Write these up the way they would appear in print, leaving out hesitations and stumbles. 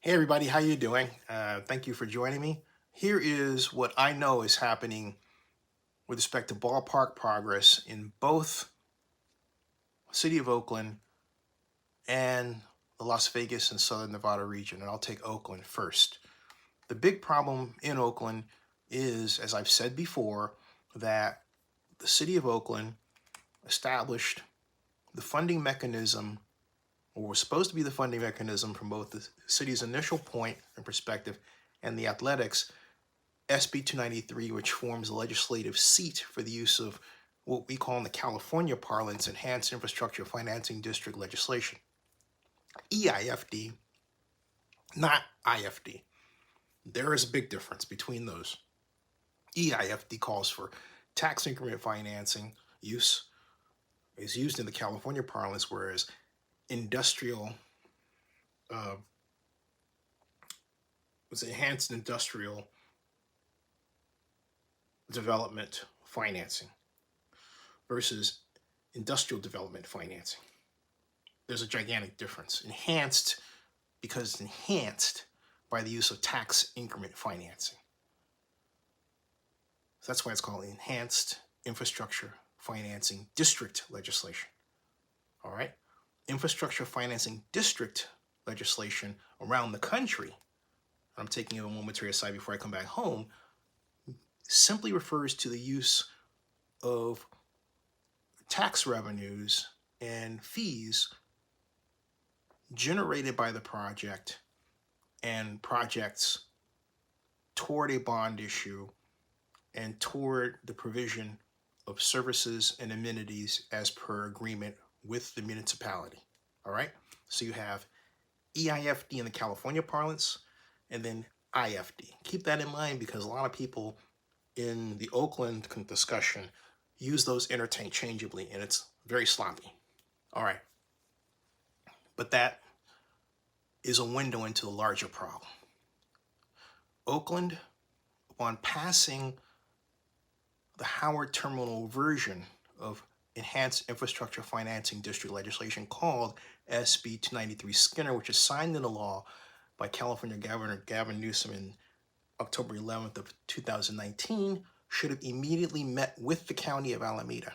Hey everybody, how you doing? Thank you for joining me. Here is what I know is happening with respect to ballpark progress in both city of Oakland and the Las Vegas and Southern Nevada region. And I'll take Oakland first. The big problem in Oakland is, as I've said before, that the city of Oakland established the funding mechanism, or was supposed to be the funding mechanism from both the city's initial point and perspective and the athletics, SB 293, which forms a legislative seat for the use of what we call in the California parlance Enhanced Infrastructure Financing District legislation. EIFD, not IFD. There is a big difference between those. EIFD calls for tax increment financing use, is used in the California parlance, whereas industrial was enhanced industrial development financing versus industrial development financing. There's a gigantic difference. Enhanced because it's enhanced by the use of tax increment financing. So that's why it's called Enhanced Infrastructure Financing District legislation. All right? Infrastructure Financing District legislation around the country, I'm taking a momentary aside before I come back home, simply refers to the use of tax revenues and fees generated by the project and projects toward a bond issue and toward the provision of services and amenities as per agreement with the municipality. All right? So you have EIFD in the California parlance and then IFD. Keep that in mind because a lot of people in the Oakland discussion use those interchangeably and it's very sloppy. All right. But that is a window into the larger problem. Oakland, upon passing the Howard Terminal version of Enhanced Infrastructure Financing District legislation called SB 293 Skinner, which is signed into law by California Governor Gavin Newsom in October 11th of 2019, should have immediately met with the County of Alameda,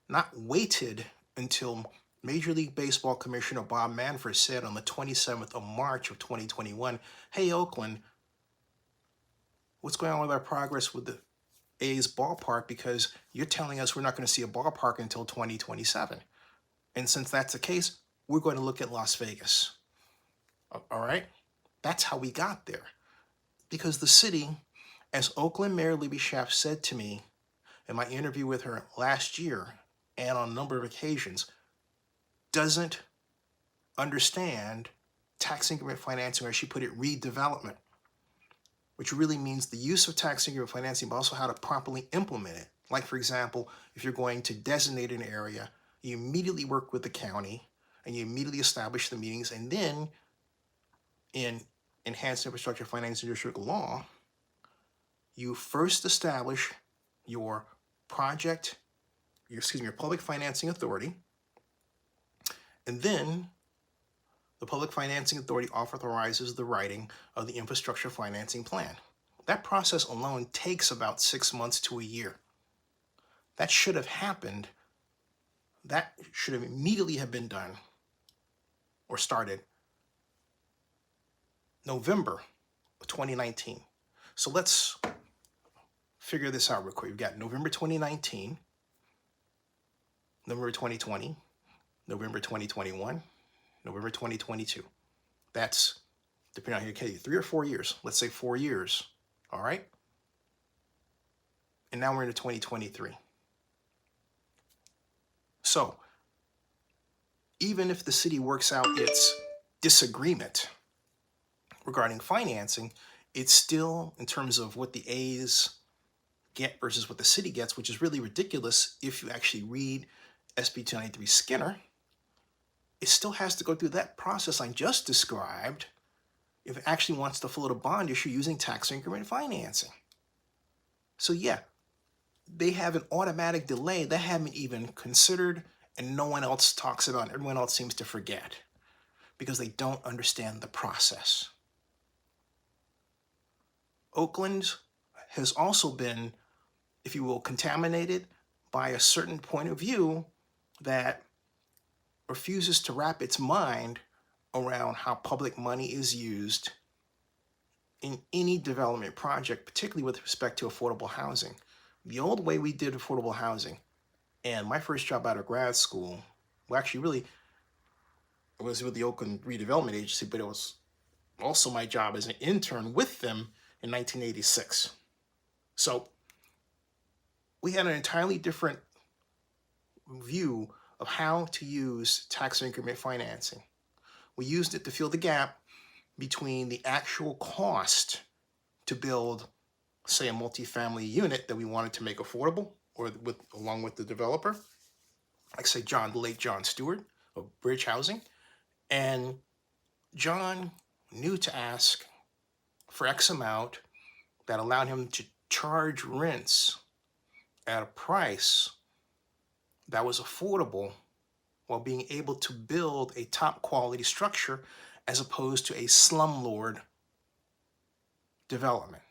not waited until Major League Baseball Commissioner Bob Manfred said on the 27th of March of 2021, hey, Oakland, what's going on with our progress with the A's ballpark? Because you're telling us we're not going to see a ballpark until 2027. And since that's the case, we're going to look at Las Vegas. All right? That's how we got there. Because the city, as Oakland Mayor Libby Schaaf said to me in my interview with her last year and on a number of occasions, doesn't understand tax increment financing, or as she put it, redevelopment, which really means the use of tax increment financing, but also how to properly implement it. Like, for example, if you're going to designate an area, you immediately work with the county and you immediately establish the meetings. And then in Enhanced Infrastructure Financing District law, you first establish your your public financing authority, and then the Public Financing Authority authorizes the writing of the infrastructure financing plan. That process alone takes about 6 months to a year. That should have happened. That should have immediately have been done or started November of 2019. So let's figure this out real quick. We've got November 2019, November 2020, November 2021, November 2022. That's, depending on your case, 3 or 4 years. Let's say 4 years. All right? And now we're into 2023. So, even if the city works out its disagreement regarding financing, it's still, in terms of what the A's get versus what the city gets, which is really ridiculous if you actually read SB 293 Skinner, it still has to go through that process I just described if it actually wants to float a bond issue using tax increment financing. So yeah, they have an automatic delay they haven't even considered and no one else talks about and everyone else seems to forget. because they don't understand the process. Oakland has also been, if you will, contaminated by a certain point of view that refuses to wrap its mind around how public money is used in any development project, particularly with respect to affordable housing. The old way we did affordable housing, and my first job out of grad school, well, actually really, it was with the Oakland Redevelopment Agency, but it was also my job as an intern with them in 1986. So we had an entirely different view of how to use tax increment financing. We used it to fill the gap between the actual cost to build, say, a multifamily unit that we wanted to make affordable, or along with the developer, like say the late John Stewart of Bridge Housing. And John knew to ask for X amount that allowed him to charge rents at a price that was affordable while being able to build a top quality structure as opposed to a slumlord development.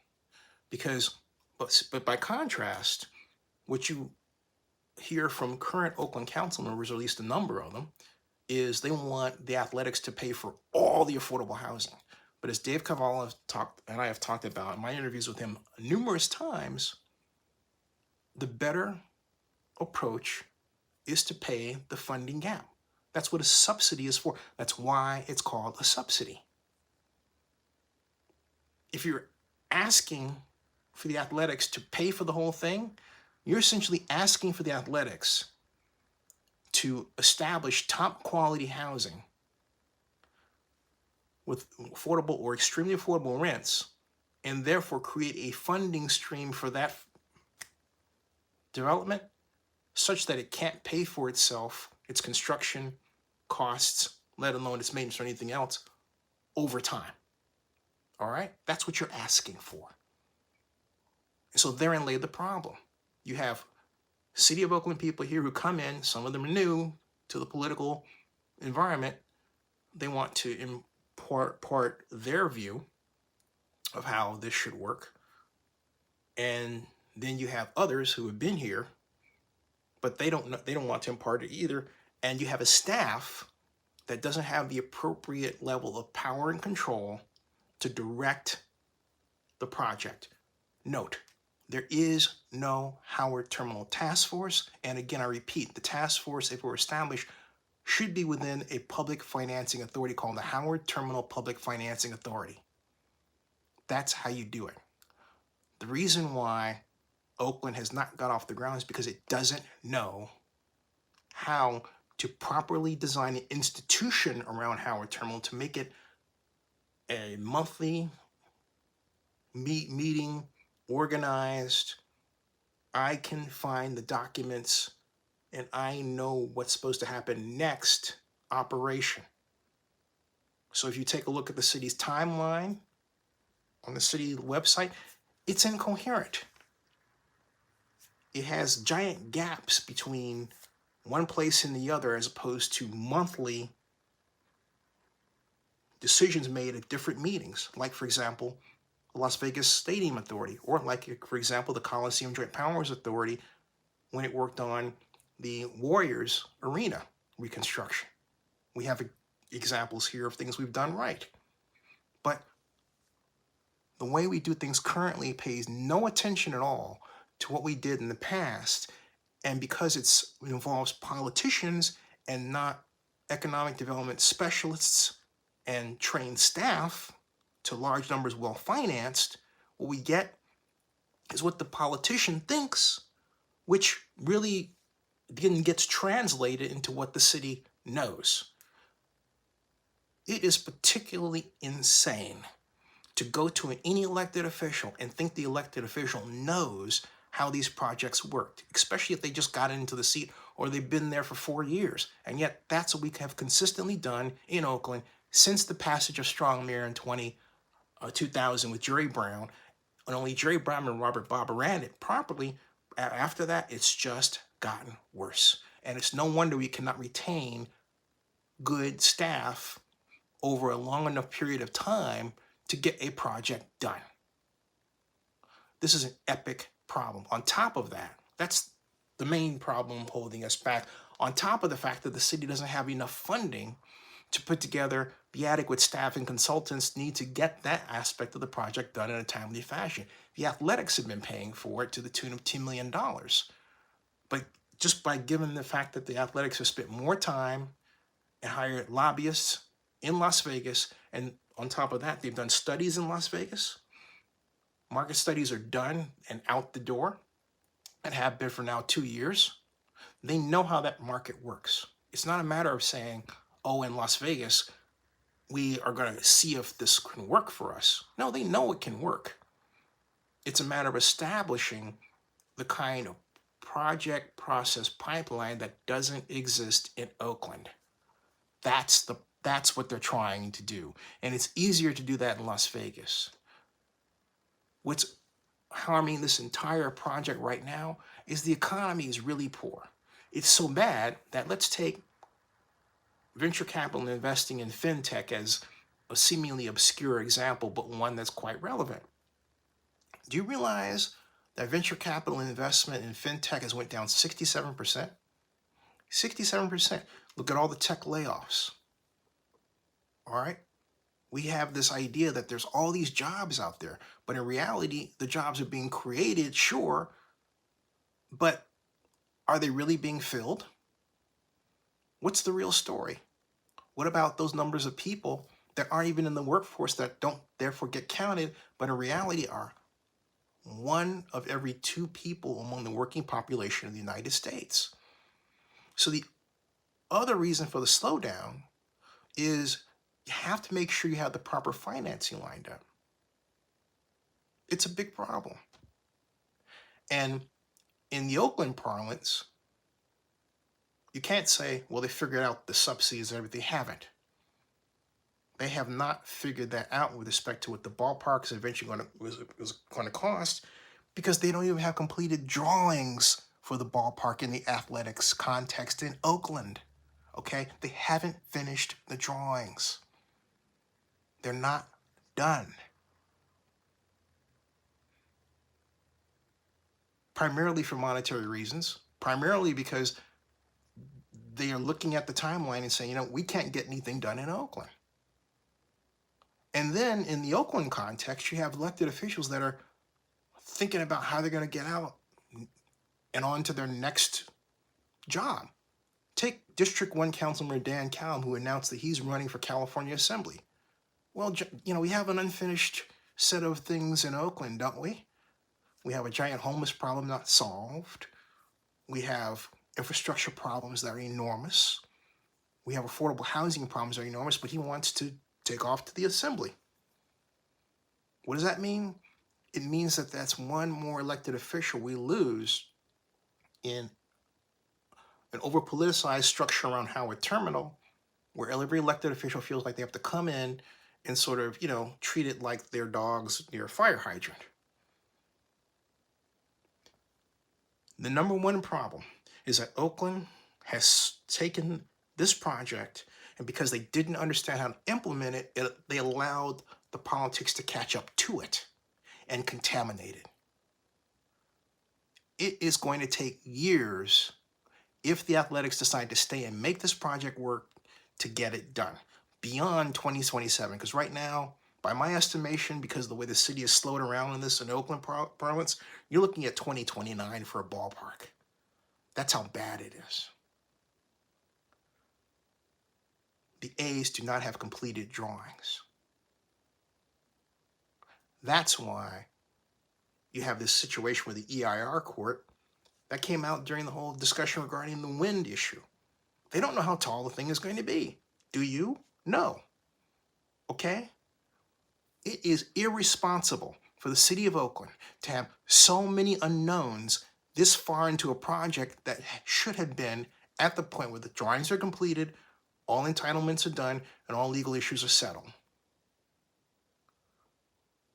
Because, but by contrast, what you hear from current Oakland council members, or at least a number of them, is they want the athletics to pay for all the affordable housing. But as Dave Cavall and I have talked about in my interviews with him numerous times, the better approach is to pay the funding gap. That's what a subsidy is for. That's why it's called a subsidy. If you're asking for the athletics to pay for the whole thing, you're essentially asking for the athletics to establish top quality housing with affordable or extremely affordable rents, and therefore create a funding stream for that development such that it can't pay for itself, its construction costs, let alone its maintenance or anything else, over time. All right? That's what you're asking for. And so therein lay the problem. You have City of Oakland people here who come in, some of them are new to the political environment. They want to impart their view of how this should work. And then you have others who have been here, but they don't want to impart it either. And you have a staff that doesn't have the appropriate level of power and control to direct the project. Note, there is no Howard Terminal Task Force. And again, I repeat, the task force, if it were established, should be within a public financing authority called the Howard Terminal Public Financing Authority. That's how you do it. The reason why Oakland has not got off the ground is because it doesn't know how to properly design an institution around Howard Terminal to make it a monthly meeting, organized. I can find the documents and I know what's supposed to happen next operation. So if you take a look at the city's timeline on the city website, it's incoherent. It has giant gaps between one place and the other as opposed to monthly decisions made at different meetings. Like, for example, the Las Vegas Stadium Authority, or like, for example, the Coliseum Joint Powers Authority when it worked on the Warriors Arena reconstruction. We have examples here of things we've done right. But the way we do things currently pays no attention at all to what we did in the past. And because it involves politicians and not economic development specialists and trained staff to large numbers well-financed, what we get is what the politician thinks, which really then gets translated into what the city knows. It is particularly insane to go to any elected official and think the elected official knows how these projects worked, especially if they just got into the seat or they've been there for 4 years. And yet that's what we have consistently done in Oakland since the passage of Strong Mayor in 2000 with Jerry Brown. And only Jerry Brown and Robert Bob ran it properly. After that, it's just gotten worse. And it's no wonder we cannot retain good staff over a long enough period of time to get a project done. This is an epic problem. On top of that, that's the main problem holding us back. On top of the fact that the city doesn't have enough funding to put together the adequate staff and consultants need to get that aspect of the project done in a timely fashion. The athletics have been paying for it to the tune of $10 million. But just by given the fact that the athletics have spent more time and hired lobbyists in Las Vegas, and on top of that, they've done studies in Las Vegas. Market studies are done and out the door and have been for now 2 years. They know how that market works. It's not a matter of saying, oh, in Las Vegas, we are going to see if this can work for us. No, they know it can work. It's a matter of establishing the kind of project process pipeline that doesn't exist in Oakland. That's what they're trying to do. And it's easier to do that in Las Vegas. What's harming this entire project right now is the economy is really poor. It's so bad that let's take venture capital and investing in fintech as a seemingly obscure example, but one that's quite relevant. Do you realize that venture capital investment in fintech has went down 67%? 67%. Look at all the tech layoffs. All right? We have this idea that there's all these jobs out there, but in reality, the jobs are being created, sure, but are they really being filled? What's the real story? What about those numbers of people that aren't even in the workforce that don't therefore get counted, but in reality are 1 of every 2 people among the working population of the United States? So the other reason for the slowdown is you have to make sure you have the proper financing lined up. It's a big problem. And in the Oakland parlance, you can't say, well, they figured out the subsidies and everything. They haven't. They have not figured that out with respect to what the ballpark is eventually was going to cost, because they don't even have completed drawings for the ballpark in the athletics context in Oakland. Okay? They haven't finished the drawings. They're not done. Primarily for monetary reasons, primarily because they are looking at the timeline and saying, we can't get anything done in Oakland. And then in the Oakland context, you have elected officials that are thinking about how they're going to get out and on to their next job. Take District 1 Councilman Dan Callum, who announced that he's running for California Assembly. Well, we have an unfinished set of things in Oakland, don't we? We have a giant homeless problem not solved. We have infrastructure problems that are enormous. We have affordable housing problems that are enormous, but he wants to take off to the assembly. What does that mean? It means that that's 1 more elected official we lose in an over-politicized structure around Howard Terminal, where every elected official feels like they have to come in and sort of, treat it like they're dogs near a fire hydrant. The number 1 problem is that Oakland has taken this project, and because they didn't understand how to implement it, they allowed the politics to catch up to it and contaminate it. It is going to take years, if the athletics decide to stay and make this project work, to get it done beyond 2027. Because right now, by my estimation, because of the way the city is slowed around in this in Oakland parlance, you're looking at 2029 for a ballpark. That's how bad it is. The A's do not have completed drawings. That's why you have this situation with the EIR court that came out during the whole discussion regarding the wind issue. They don't know how tall the thing is going to be. Do you? No. Okay? It is irresponsible for the city of Oakland to have so many unknowns this far into a project that should have been at the point where the drawings are completed, all entitlements are done, and all legal issues are settled.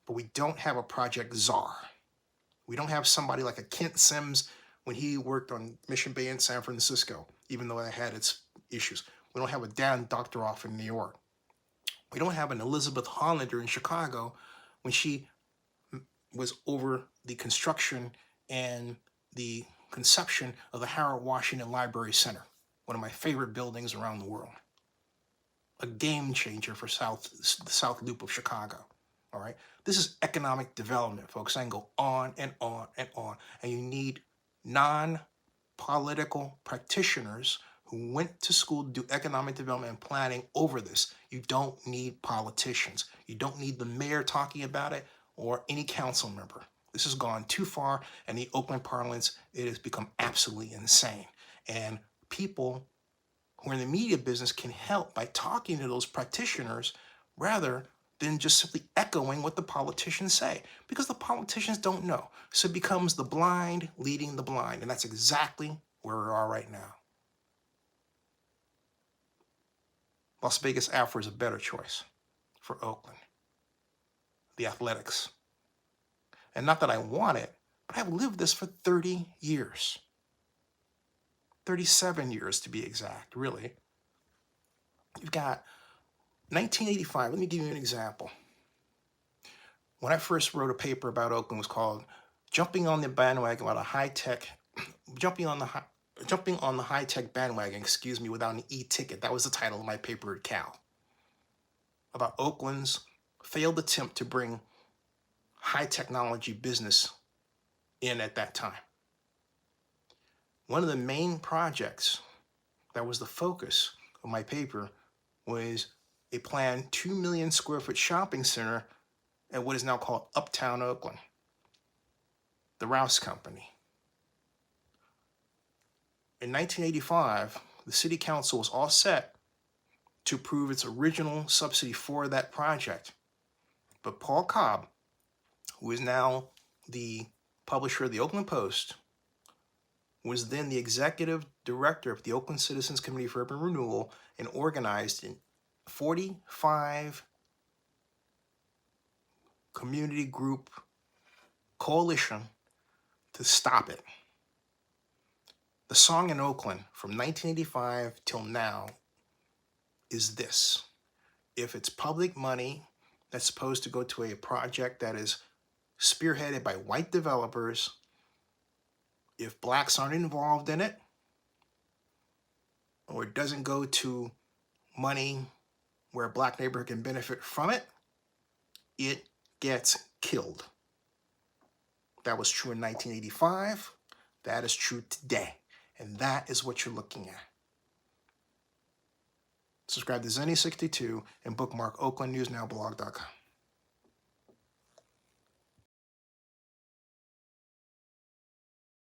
But we don't have a project czar. We don't have somebody like a Kent Sims when he worked on Mission Bay in San Francisco, even though it had its issues. We don't have a Dan Doctoroff in New York. We don't have an Elizabeth Hollander in Chicago when she was over the construction and the conception of the Harold Washington Library Center, one of my favorite buildings around the world. A game changer for the South Loop of Chicago. All right. This is economic development, folks. I can go on and on and on. And you need non-political practitioners who went to school to do economic development and planning over this. You don't need politicians. You don't need the mayor talking about it or any council member. This has gone too far, and the Oakland parlance, it has become absolutely insane. And people who are in the media business can help by talking to those practitioners rather than just simply echoing what the politicians say, because the politicians don't know. So it becomes the blind leading the blind, and that's exactly where we are right now. Las Vegas Afro is a better choice for Oakland. The Athletics. And not that I want it, but I've lived this for 30 years. 37 years to be exact, really. You've got 1985. Let me give you an example. When I first wrote a paper about Oakland, it was called "Jumping on the Bandwagon about a High-Tech," jumping on the high-tech bandwagon, without an e-ticket. That was the title of my paper at Cal. About Oakland's failed attempt to bring high technology business in at that time. One of the main projects that was the focus of my paper was a planned 2 million square foot shopping center at what is now called Uptown Oakland, the Rouse Company. In 1985, the city council was all set to approve its original subsidy for that project. But Paul Cobb, who is now the publisher of the Oakland Post, was then the executive director of the Oakland Citizens Committee for Urban Renewal and organized a 45 community group coalition to stop it. The song in Oakland from 1985 till now is this: if it's public money that's supposed to go to a project that is spearheaded by white developers, if blacks aren't involved in it, or it doesn't go to money where a black neighborhood can benefit from it, it gets killed. That was true in 1985. That is true today. And that is what you're looking at. Subscribe to Zennie62 and bookmark oaklandnewsnowblog.com.